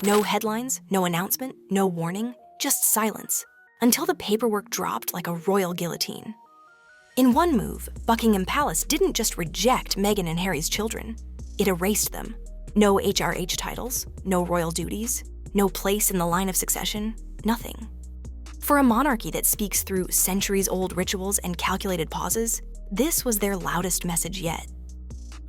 No headlines, no announcement, no warning, just silence, until the paperwork dropped like a royal guillotine. In one move, Buckingham Palace didn't just reject Meghan and Harry's children, it erased them. No HRH titles, no royal duties, no place in the line of succession, nothing. For a monarchy that speaks through centuries-old rituals and calculated pauses, this was their loudest message yet.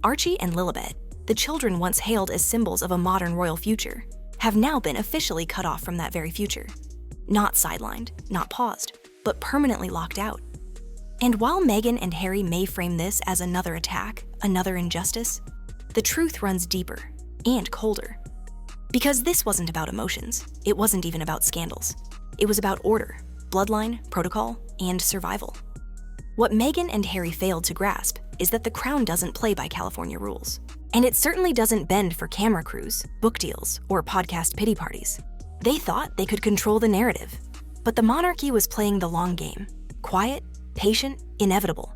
Archie and Lilibet, the children once hailed as symbols of a modern royal future, have now been officially cut off from that very future. Not sidelined, not paused, but permanently locked out. And while Meghan and Harry may frame this as another attack, another injustice, the truth runs deeper and colder. Because this wasn't about emotions, it wasn't even about scandals. It was about order, bloodline, protocol, and survival. What Meghan and Harry failed to grasp is that the crown doesn't play by California rules. And it certainly doesn't bend for camera crews, book deals, or podcast pity parties. They thought they could control the narrative. But the monarchy was playing the long game, quiet, patient, inevitable.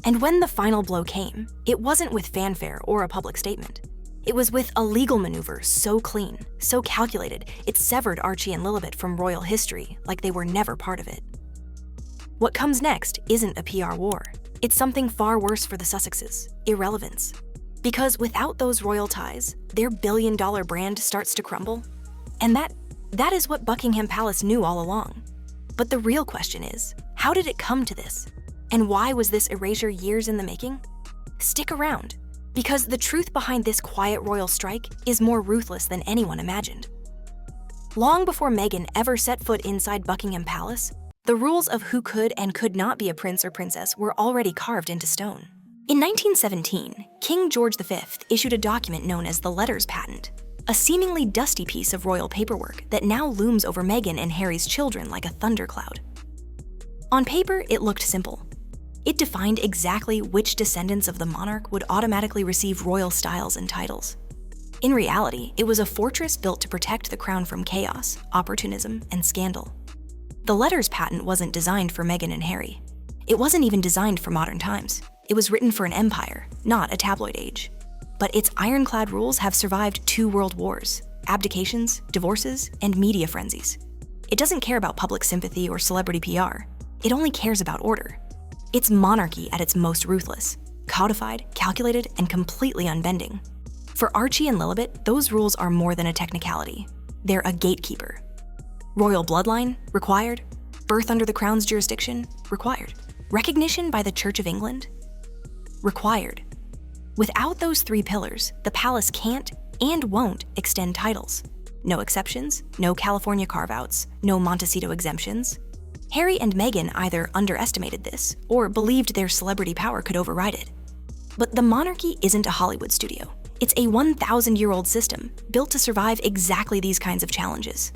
And when the final blow came, it wasn't with fanfare or a public statement. It was with a legal maneuver so clean, so calculated, it severed Archie and Lilibet from royal history like they were never part of it. What comes next isn't a PR war. It's something far worse for the Sussexes, irrelevance. Because without those royal ties, their billion-dollar brand starts to crumble. And that is what Buckingham Palace knew all along. But the real question is, how did it come to this? And why was this erasure years in the making? Stick around, because the truth behind this quiet royal strike is more ruthless than anyone imagined. Long before Meghan ever set foot inside Buckingham Palace, the rules of who could and could not be a prince or princess were already carved into stone. In 1917, King George V issued a document known as the Letters Patent, a seemingly dusty piece of royal paperwork that now looms over Meghan and Harry's children like a thundercloud. On paper, it looked simple. It defined exactly which descendants of the monarch would automatically receive royal styles and titles. In reality, it was a fortress built to protect the crown from chaos, opportunism, and scandal. The Letters Patent wasn't designed for Meghan and Harry. It wasn't even designed for modern times. It was written for an empire, not a tabloid age. But its ironclad rules have survived 2 world wars, abdications, divorces, and media frenzies. It doesn't care about public sympathy or celebrity PR. It only cares about order. It's monarchy at its most ruthless, codified, calculated, and completely unbending. For Archie and Lilibet, those rules are more than a technicality. They're a gatekeeper. Royal bloodline? Required. Birth under the crown's jurisdiction? Required. Recognition by the Church of England? Required. Without those 3 pillars, the palace can't and won't extend titles. No exceptions, no California carve-outs, no Montecito exemptions. Harry and Meghan either underestimated this or believed their celebrity power could override it. But the monarchy isn't a Hollywood studio. It's a 1,000-year-old system built to survive exactly these kinds of challenges.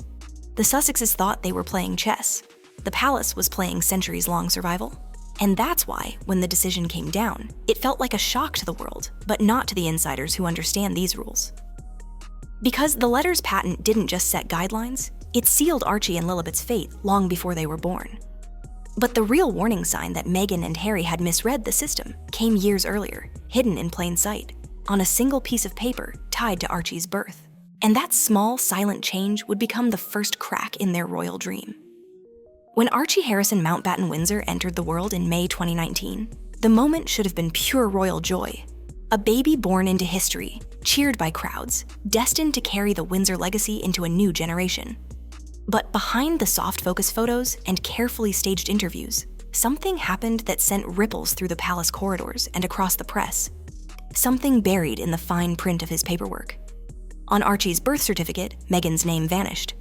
The Sussexes thought they were playing chess. The palace was playing centuries-long survival. And that's why, when the decision came down, it felt like a shock to the world, but not to the insiders who understand these rules. Because the Letters Patent didn't just set guidelines, it sealed Archie and Lilibet's fate long before they were born. But the real warning sign that Meghan and Harry had misread the system came years earlier, hidden in plain sight, on a single piece of paper tied to Archie's birth. And that small, silent change would become the first crack in their royal dream. When Archie Harrison Mountbatten Windsor entered the world in May 2019, the moment should have been pure royal joy. A baby born into history, cheered by crowds, destined to carry the Windsor legacy into a new generation. But behind the soft focus photos and carefully staged interviews, something happened that sent ripples through the palace corridors and across the press. Something buried in the fine print of his paperwork. On Archie's birth certificate, Meghan's name vanished.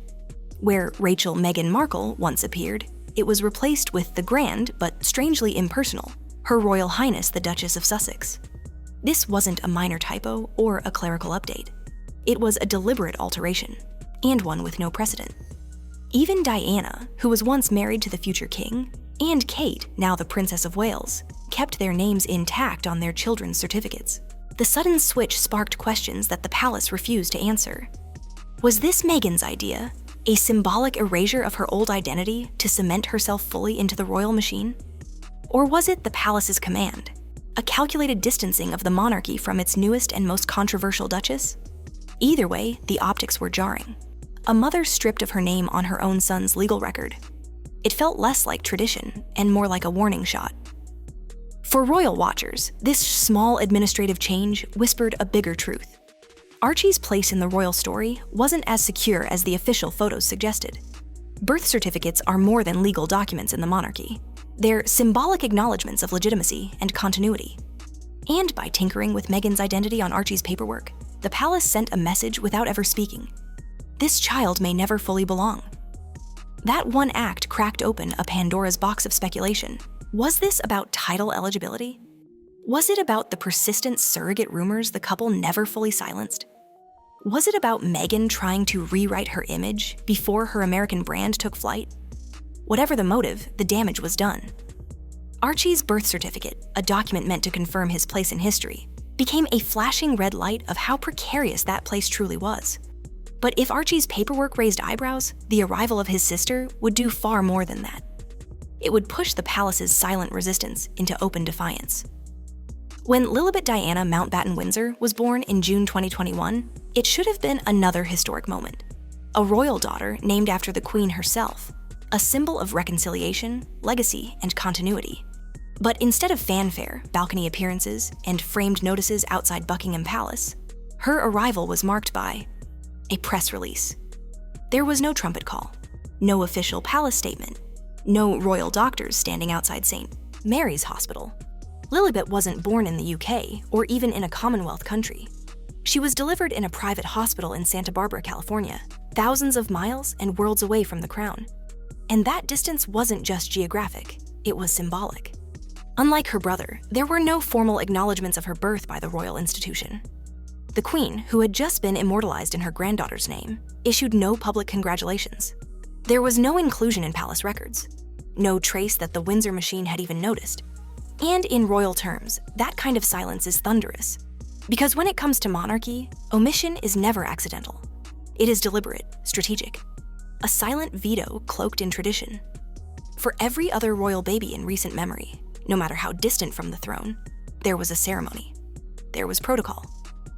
Where Rachel Meghan Markle once appeared, it was replaced with the grand, but strangely impersonal, Her Royal Highness the Duchess of Sussex. This wasn't a minor typo or a clerical update. It was a deliberate alteration, and one with no precedent. Even Diana, who was once married to the future king, and Kate, now the Princess of Wales, kept their names intact on their children's certificates. The sudden switch sparked questions that the palace refused to answer. Was this Meghan's idea? A symbolic erasure of her old identity to cement herself fully into the royal machine? Or was it the palace's command? A calculated distancing of the monarchy from its newest and most controversial duchess? Either way, the optics were jarring. a mother stripped of her name on her own son's legal record. It felt less like tradition and more like a warning shot. For royal watchers, this small administrative change whispered a bigger truth. Archie's place in the royal story wasn't as secure as the official photos suggested. Birth certificates are more than legal documents in the monarchy. They're symbolic acknowledgments of legitimacy and continuity. And by tinkering with Meghan's identity on Archie's paperwork, the palace sent a message without ever speaking. This child may never fully belong. That one act cracked open a Pandora's box of speculation. Was this about title eligibility? Was it about the persistent surrogate rumors the couple never fully silenced? Was it about Meghan trying to rewrite her image before her American brand took flight? Whatever the motive, the damage was done. Archie's birth certificate, a document meant to confirm his place in history, became a flashing red light of how precarious that place truly was. But if Archie's paperwork raised eyebrows, the arrival of his sister would do far more than that. It would push the palace's silent resistance into open defiance. When Lilibet Diana Mountbatten Windsor was born in June 2021, it should have been another historic moment. A royal daughter named after the Queen herself, a symbol of reconciliation, legacy, and continuity. But instead of fanfare, balcony appearances, and framed notices outside Buckingham Palace, her arrival was marked by a press release. There was no trumpet call, no official palace statement, no royal doctors standing outside St. Mary's Hospital. Lilibet wasn't born in the UK or even in a Commonwealth country. She was delivered in a private hospital in Santa Barbara, California, thousands of miles and worlds away from the crown. And that distance wasn't just geographic, it was symbolic. Unlike her brother, there were no formal acknowledgments of her birth by the royal institution. The Queen, who had just been immortalized in her granddaughter's name, issued no public congratulations. There was no inclusion in palace records, no trace that the Windsor machine had even noticed. And in royal terms, that kind of silence is thunderous. Because when it comes to monarchy, omission is never accidental. It is deliberate, strategic. A silent veto cloaked in tradition. For every other royal baby in recent memory, no matter how distant from the throne, there was a ceremony. There was protocol.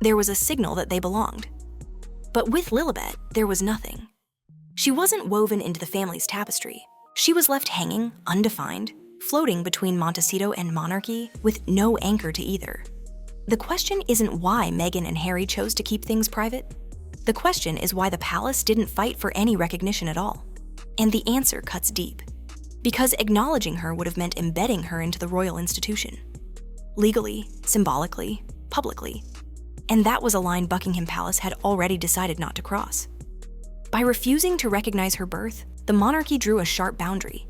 There was a signal that they belonged. But with Lilibet, there was nothing. She wasn't woven into the family's tapestry. She was left hanging, undefined, floating between Montecito and monarchy with no anchor to either. The question isn't why Meghan and Harry chose to keep things private. The question is why the palace didn't fight for any recognition at all. And the answer cuts deep. Because acknowledging her would have meant embedding her into the royal institution. Legally, symbolically, publicly. And that was a line Buckingham Palace had already decided not to cross. By refusing to recognize her birth, the monarchy drew a sharp boundary.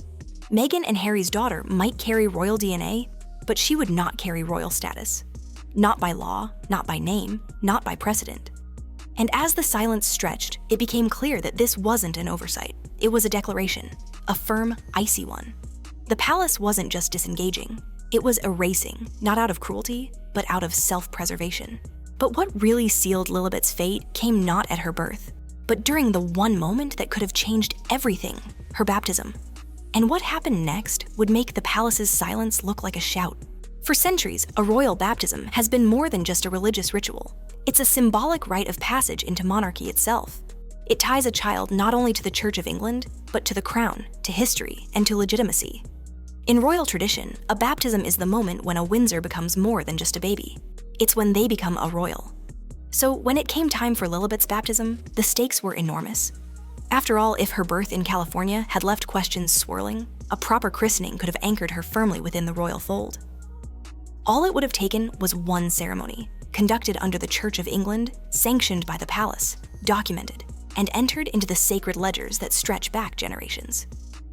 Meghan and Harry's daughter might carry royal DNA, but she would not carry royal status. Not by law, not by name, not by precedent. And as the silence stretched, it became clear that this wasn't an oversight. It was a declaration, a firm, icy one. The palace wasn't just disengaging. It was erasing, not out of cruelty, but out of self-preservation. But what really sealed Lilibet's fate came not at her birth, but during the one moment that could have changed everything, her baptism. And what happened next would make the palace's silence look like a shout. For centuries, a royal baptism has been more than just a religious ritual. It's a symbolic rite of passage into monarchy itself. It ties a child not only to the Church of England, but to the crown, to history, and to legitimacy. In royal tradition, a baptism is the moment when a Windsor becomes more than just a baby. It's when they become a royal. So when it came time for Lilibet's baptism, the stakes were enormous. After all, if her birth in California had left questions swirling, a proper christening could have anchored her firmly within the royal fold. All it would have taken was one ceremony, conducted under the Church of England, sanctioned by the palace, documented, and entered into the sacred ledgers that stretch back generations.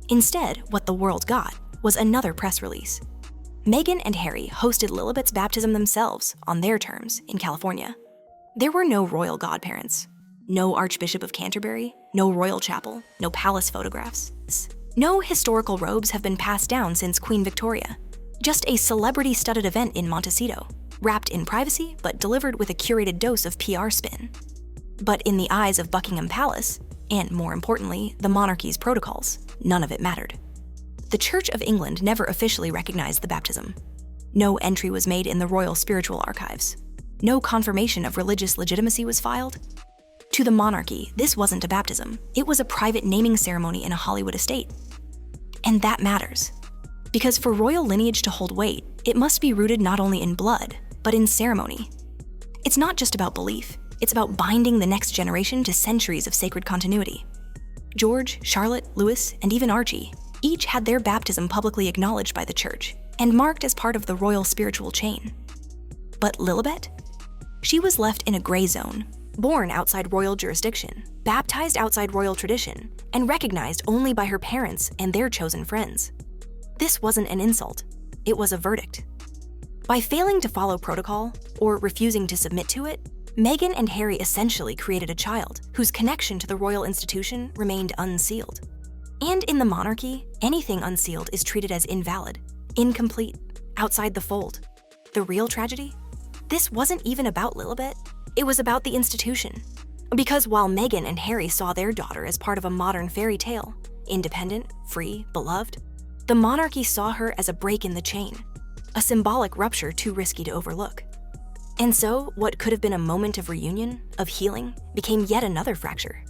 Instead, what the world got was another press release. Meghan and Harry hosted Lilibet's baptism themselves, on their terms, in California. There were no royal godparents, no Archbishop of Canterbury, no royal chapel, no palace photographs. No historical robes have been passed down since Queen Victoria. Just a celebrity-studded event in Montecito, wrapped in privacy but delivered with a curated dose of PR spin. But in the eyes of Buckingham Palace, and more importantly, the monarchy's protocols, none of it mattered. The Church of England never officially recognized the baptism. No entry was made in the Royal Spiritual Archives. No confirmation of religious legitimacy was filed. To the monarchy, this wasn't a baptism. It was a private naming ceremony in a Hollywood estate. And that matters. Because for royal lineage to hold weight, it must be rooted not only in blood, but in ceremony. It's not just about belief, it's about binding the next generation to centuries of sacred continuity. George, Charlotte, Louis, and even Archie each had their baptism publicly acknowledged by the church and marked as part of the royal spiritual chain. But Lilibet? She was left in a gray zone, born outside royal jurisdiction, baptized outside royal tradition, and recognized only by her parents and their chosen friends. This wasn't an insult, it was a verdict. By failing to follow protocol, or refusing to submit to it, Meghan and Harry essentially created a child whose connection to the royal institution remained unsealed. And in the monarchy, anything unsealed is treated as invalid, incomplete, outside the fold. The real tragedy? This wasn't even about Lilibet, it was about the institution. Because while Meghan and Harry saw their daughter as part of a modern fairy tale, independent, free, beloved, the monarchy saw her as a break in the chain, a symbolic rupture too risky to overlook. And so, what could have been a moment of reunion, of healing, became yet another fracture.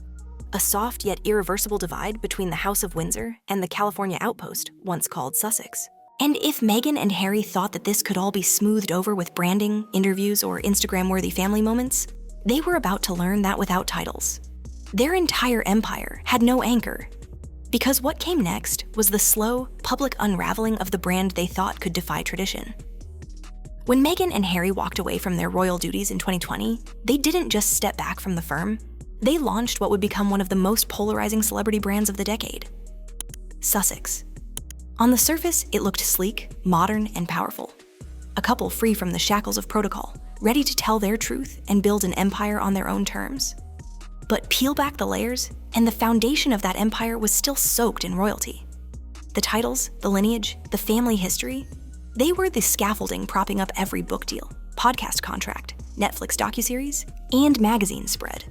A soft yet irreversible divide between the House of Windsor and the California outpost, once called Sussex. And if Meghan and Harry thought that this could all be smoothed over with branding, interviews, or Instagram-worthy family moments, they were about to learn that without titles. Their entire empire had no anchor, because what came next was the slow, public unraveling of the brand they thought could defy tradition. When Meghan and Harry walked away from their royal duties in 2020, they didn't just step back from the firm, they launched what would become one of the most polarizing celebrity brands of the decade: Sussex. On the surface, it looked sleek, modern, and powerful. A couple free from the shackles of protocol, ready to tell their truth and build an empire on their own terms. But peel back the layers, and the foundation of that empire was still soaked in royalty. The titles, the lineage, the family history, they were the scaffolding propping up every book deal, podcast contract, Netflix docuseries, and magazine spread.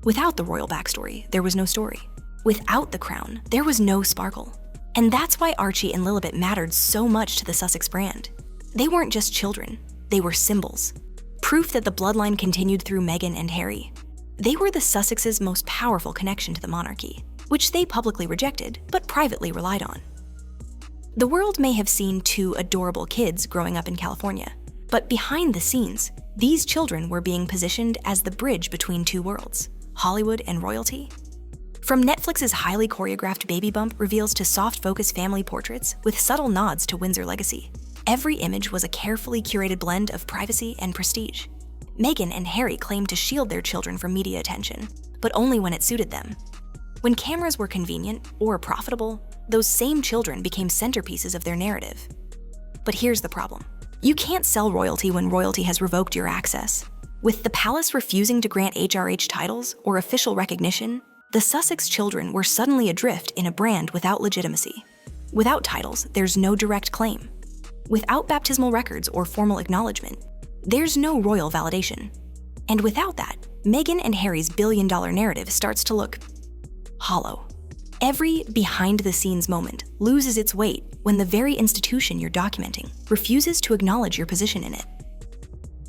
Without the royal backstory, there was no story. Without the crown, there was no sparkle. And that's why Archie and Lilibet mattered so much to the Sussex brand. They weren't just children, they were symbols. Proof that the bloodline continued through Meghan and Harry. They were the Sussexes' most powerful connection to the monarchy, which they publicly rejected, but privately relied on. The world may have seen two adorable kids growing up in California, but behind the scenes, these children were being positioned as the bridge between two worlds, Hollywood and royalty. From Netflix's highly choreographed baby bump reveals to soft-focus family portraits with subtle nods to Windsor legacy, every image was a carefully curated blend of privacy and prestige. Meghan and Harry claimed to shield their children from media attention, but only when it suited them. When cameras were convenient or profitable, those same children became centerpieces of their narrative. But here's the problem. You can't sell royalty when royalty has revoked your access. With the palace refusing to grant HRH titles or official recognition, the Sussex children were suddenly adrift in a brand without legitimacy. Without titles, there's no direct claim. Without baptismal records or formal acknowledgement, there's no royal validation. And without that, Meghan and Harry's billion-dollar narrative starts to look hollow. Every behind-the-scenes moment loses its weight when the very institution you're documenting refuses to acknowledge your position in it.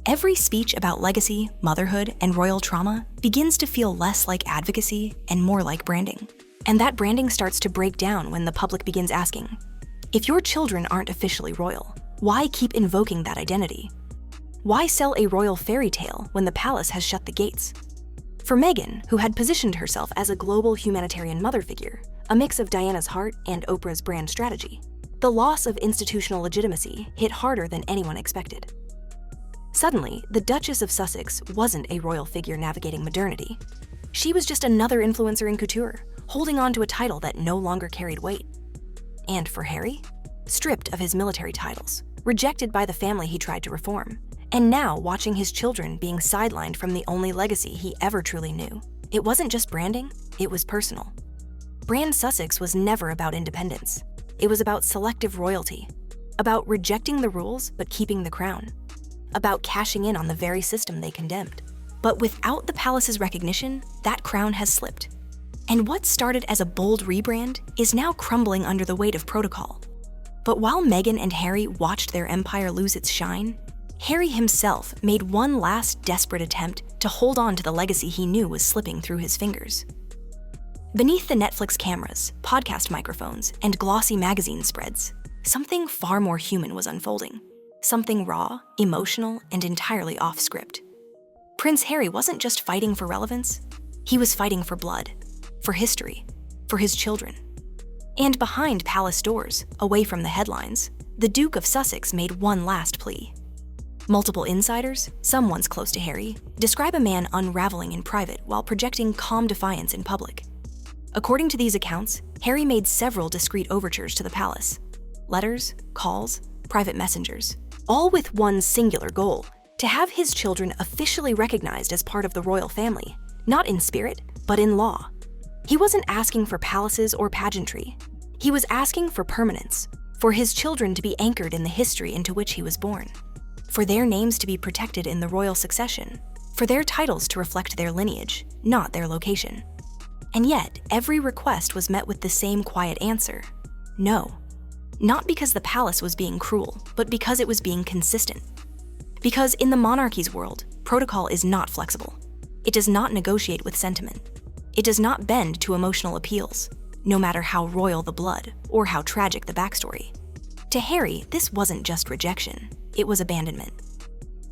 Every speech about legacy, motherhood, and royal trauma begins to feel less like advocacy and more like branding. And that branding starts to break down when the public begins asking, if your children aren't officially royal, why keep invoking that identity? Why sell a royal fairy tale when the palace has shut the gates? For Meghan, who had positioned herself as a global humanitarian mother figure, a mix of Diana's heart and Oprah's brand strategy, the loss of institutional legitimacy hit harder than anyone expected. Suddenly, the Duchess of Sussex wasn't a royal figure navigating modernity. She was just another influencer in couture, holding on to a title that no longer carried weight. And for Harry, stripped of his military titles, rejected by the family he tried to reform, and now watching his children being sidelined from the only legacy he ever truly knew. It wasn't just branding, it was personal. Brand Sussex was never about independence. It was about selective royalty, about rejecting the rules but keeping the crown, about cashing in on the very system they condemned. But without the palace's recognition, that crown has slipped. And what started as a bold rebrand is now crumbling under the weight of protocol. But while Meghan and Harry watched their empire lose its shine, Harry himself made one last desperate attempt to hold on to the legacy he knew was slipping through his fingers. Beneath the Netflix cameras, podcast microphones, and glossy magazine spreads, something far more human was unfolding. Something raw, emotional, and entirely off-script. Prince Harry wasn't just fighting for relevance, he was fighting for blood, for history, for his children. And behind palace doors, away from the headlines, the Duke of Sussex made one last plea. Multiple insiders, some once close to Harry, describe a man unraveling in private while projecting calm defiance in public. According to these accounts, Harry made several discreet overtures to the palace. Letters, calls, private messengers, all with one singular goal: to have his children officially recognized as part of the royal family, not in spirit, but in law. He wasn't asking for palaces or pageantry. He was asking for permanence, for his children to be anchored in the history into which he was born, for their names to be protected in the royal succession, for their titles to reflect their lineage, not their location. And yet, every request was met with the same quiet answer: no. Not because the palace was being cruel, but because it was being consistent. Because in the monarchy's world, protocol is not flexible. It does not negotiate with sentiment. It does not bend to emotional appeals, no matter how royal the blood or how tragic the backstory. To Harry, this wasn't just rejection, it was abandonment.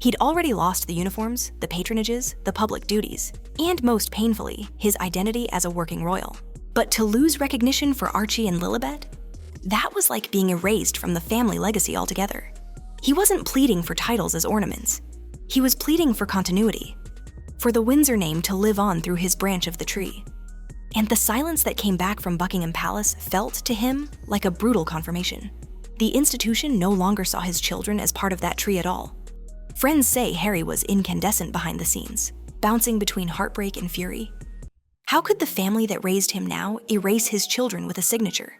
He'd already lost the uniforms, the patronages, the public duties, and most painfully, his identity as a working royal. But to lose recognition for Archie and Lilibet? That was like being erased from the family legacy altogether. He wasn't pleading for titles as ornaments. He was pleading for continuity, for the Windsor name to live on through his branch of the tree. And the silence that came back from Buckingham Palace felt, to him, like a brutal confirmation. The institution no longer saw his children as part of that tree at all. Friends say Harry was incandescent behind the scenes, bouncing between heartbreak and fury. How could the family that raised him now erase his children with a signature?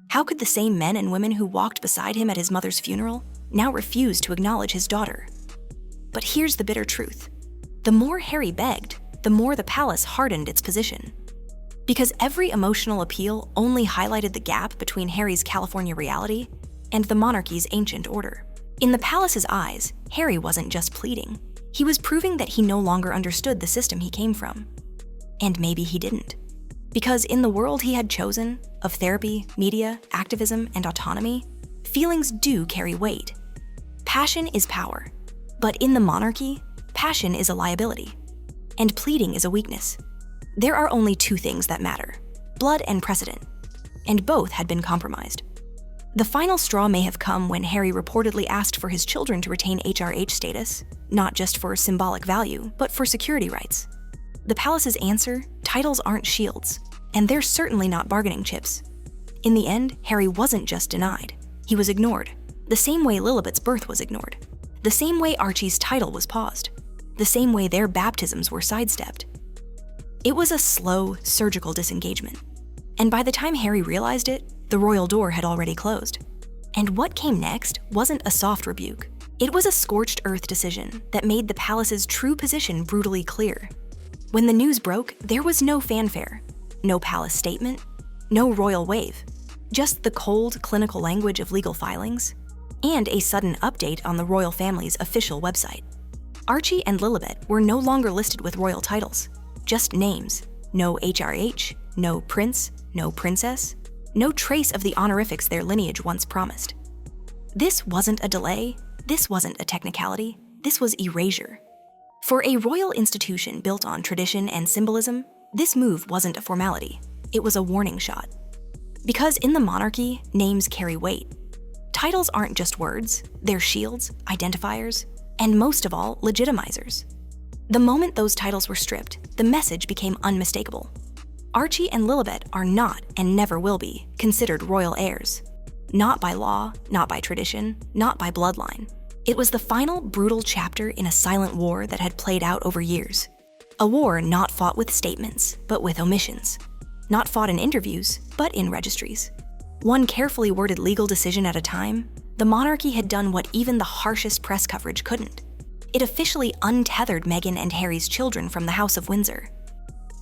How could the same men and women who walked beside him at his mother's funeral now refuse to acknowledge his daughter? But here's the bitter truth. The more Harry begged, the more the palace hardened its position. Because every emotional appeal only highlighted the gap between Harry's California reality and the monarchy's ancient order. In the palace's eyes, Harry wasn't just pleading. He was proving that he no longer understood the system he came from. And maybe he didn't. Because in the world he had chosen, of therapy, media, activism, and autonomy, feelings do carry weight. Passion is power. But in the monarchy, passion is a liability. And pleading is a weakness. There are only two things that matter: blood and precedent. And both had been compromised. The final straw may have come when Harry reportedly asked for his children to retain HRH status, not just for symbolic value, but for security rights. The palace's answer: titles aren't shields, and they're certainly not bargaining chips. In the end, Harry wasn't just denied, he was ignored, the same way Lilibet's birth was ignored, the same way Archie's title was paused, the same way their baptisms were sidestepped. It was a slow, surgical disengagement. And by the time Harry realized it, the royal door had already closed. And what came next wasn't a soft rebuke. It was a scorched earth decision that made the palace's true position brutally clear. When the news broke, there was no fanfare, no palace statement, no royal wave, just the cold, clinical language of legal filings, and a sudden update on the royal family's official website. Archie and Lilibet were no longer listed with royal titles, just names. No HRH, no prince, no princess, no trace of the honorifics their lineage once promised. This wasn't a delay, this wasn't a technicality, this was erasure. For a royal institution built on tradition and symbolism, this move wasn't a formality, it was a warning shot. Because in the monarchy, names carry weight. Titles aren't just words, they're shields, identifiers, and most of all, legitimizers. The moment those titles were stripped, the message became unmistakable. Archie and Lilibet are not, and never will be, considered royal heirs. Not by law, not by tradition, not by bloodline. It was the final brutal chapter in a silent war that had played out over years. A war not fought with statements, but with omissions. Not fought in interviews, but in registries. One carefully worded legal decision at a time, the monarchy had done what even the harshest press coverage couldn't. It officially untethered Meghan and Harry's children from the House of Windsor.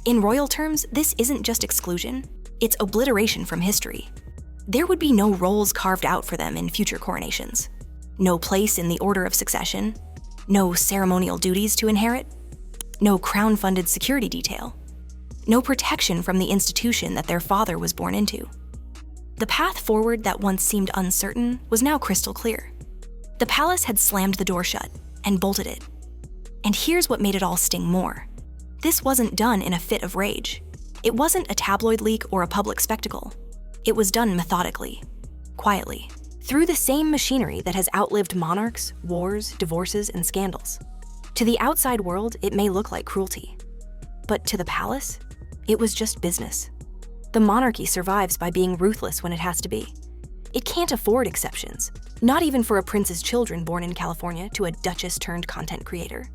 In royal terms, this isn't just exclusion, it's obliteration from history. There would be no roles carved out for them in future coronations. No place in the order of succession. No ceremonial duties to inherit. No crown-funded security detail. No protection from the institution that their father was born into. The path forward that once seemed uncertain was now crystal clear. The palace had slammed the door shut and bolted it. And here's what made it all sting more. This wasn't done in a fit of rage. It wasn't a tabloid leak or a public spectacle. It was done methodically, quietly, through the same machinery that has outlived monarchs, wars, divorces, and scandals. To the outside world, it may look like cruelty. But to the palace, it was just business. The monarchy survives by being ruthless when it has to be. It can't afford exceptions, not even for a prince's children born in California to a duchess-turned-content creator.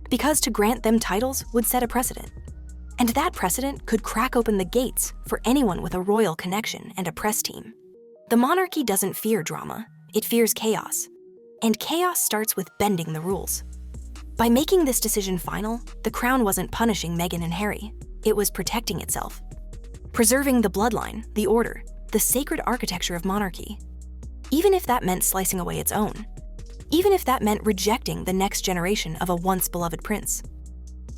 Because to grant them titles would set a precedent. And that precedent could crack open the gates for anyone with a royal connection and a press team. The monarchy doesn't fear drama, it fears chaos. And chaos starts with bending the rules. By making this decision final, the crown wasn't punishing Meghan and Harry, it was protecting itself. Preserving the bloodline, the order, the sacred architecture of monarchy. Even if that meant slicing away its own. Even if that meant rejecting the next generation of a once beloved prince.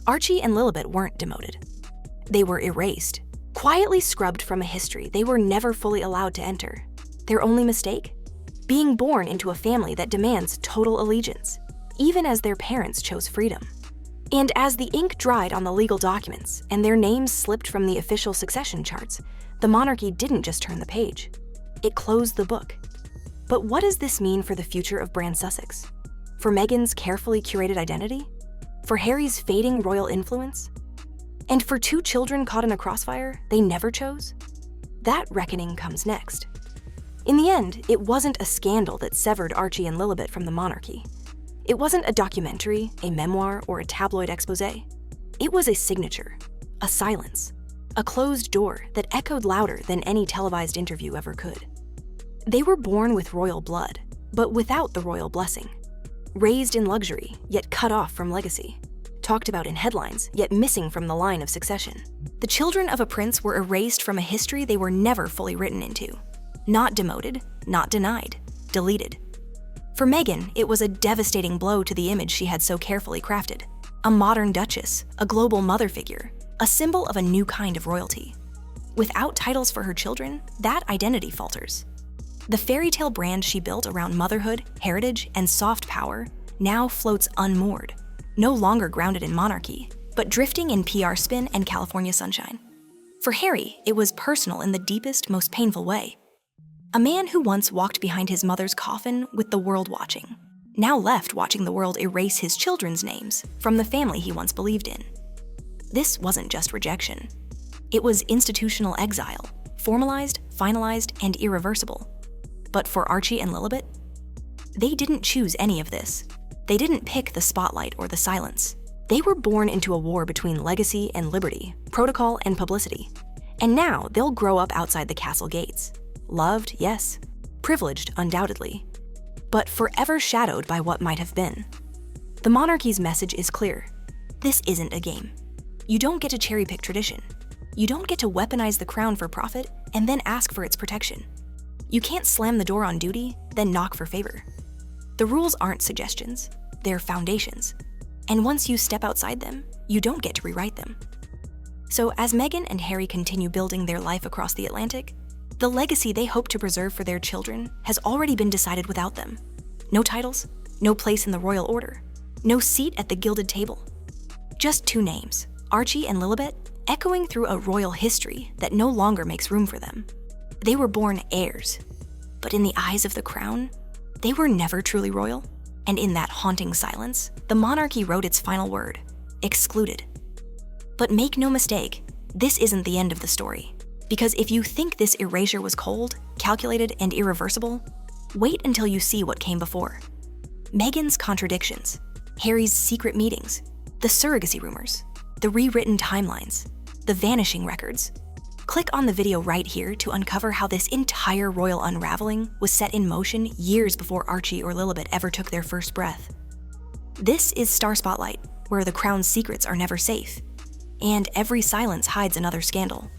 Archie and Lilibet weren't demoted. They were erased, quietly scrubbed from a history they were never fully allowed to enter. Their only mistake? Being born into a family that demands total allegiance, even as their parents chose freedom. And as the ink dried on the legal documents and their names slipped from the official succession charts, the monarchy didn't just turn the page. It closed the book. But what does this mean for the future of Brand Sussex? For Meghan's carefully curated identity? For Harry's fading royal influence? And for two children caught in a crossfire they never chose? That reckoning comes next. In the end, it wasn't a scandal that severed Archie and Lilibet from the monarchy. It wasn't a documentary, a memoir, or a tabloid expose. It was a signature, a silence, a closed door that echoed louder than any televised interview ever could. They were born with royal blood, but without the royal blessing. Raised in luxury, yet cut off from legacy. Talked about in headlines, yet missing from the line of succession. The children of a prince were erased from a history they were never fully written into. Not demoted, not denied, deleted. For Meghan, it was a devastating blow to the image she had so carefully crafted. A modern duchess, a global mother figure, a symbol of a new kind of royalty. Without titles for her children, that identity falters. The fairy tale brand she built around motherhood, heritage, and soft power now floats unmoored, no longer grounded in monarchy, but drifting in PR spin and California sunshine. For Harry, it was personal in the deepest, most painful way. A man who once walked behind his mother's coffin with the world watching, now left watching the world erase his children's names from the family he once believed in. This wasn't just rejection. It was institutional exile, formalized, finalized, and irreversible. But for Archie and Lilibet, they didn't choose any of this. They didn't pick the spotlight or the silence. They were born into a war between legacy and liberty, protocol and publicity. And now they'll grow up outside the castle gates. Loved, yes. Privileged, undoubtedly. But forever shadowed by what might have been. The monarchy's message is clear. This isn't a game. You don't get to cherry-pick tradition. You don't get to weaponize the crown for profit and then ask for its protection. You can't slam the door on duty, then knock for favor. The rules aren't suggestions, they're foundations. And once you step outside them, you don't get to rewrite them. So as Meghan and Harry continue building their life across the Atlantic, the legacy they hope to preserve for their children has already been decided without them. No titles, no place in the royal order, no seat at the gilded table. Just two names, Archie and Lilibet, echoing through a royal history that no longer makes room for them. They were born heirs, but in the eyes of the crown, they were never truly royal. And in that haunting silence, the monarchy wrote its final word, excluded. But make no mistake, this isn't the end of the story. Because if you think this erasure was cold, calculated, and irreversible, wait until you see what came before. Meghan's contradictions, Harry's secret meetings, the surrogacy rumors, the rewritten timelines, the vanishing records. Click on the video right here to uncover how this entire royal unraveling was set in motion years before Archie or Lilibet ever took their first breath. This is Star Spotlight, where the crown's secrets are never safe, and every silence hides another scandal.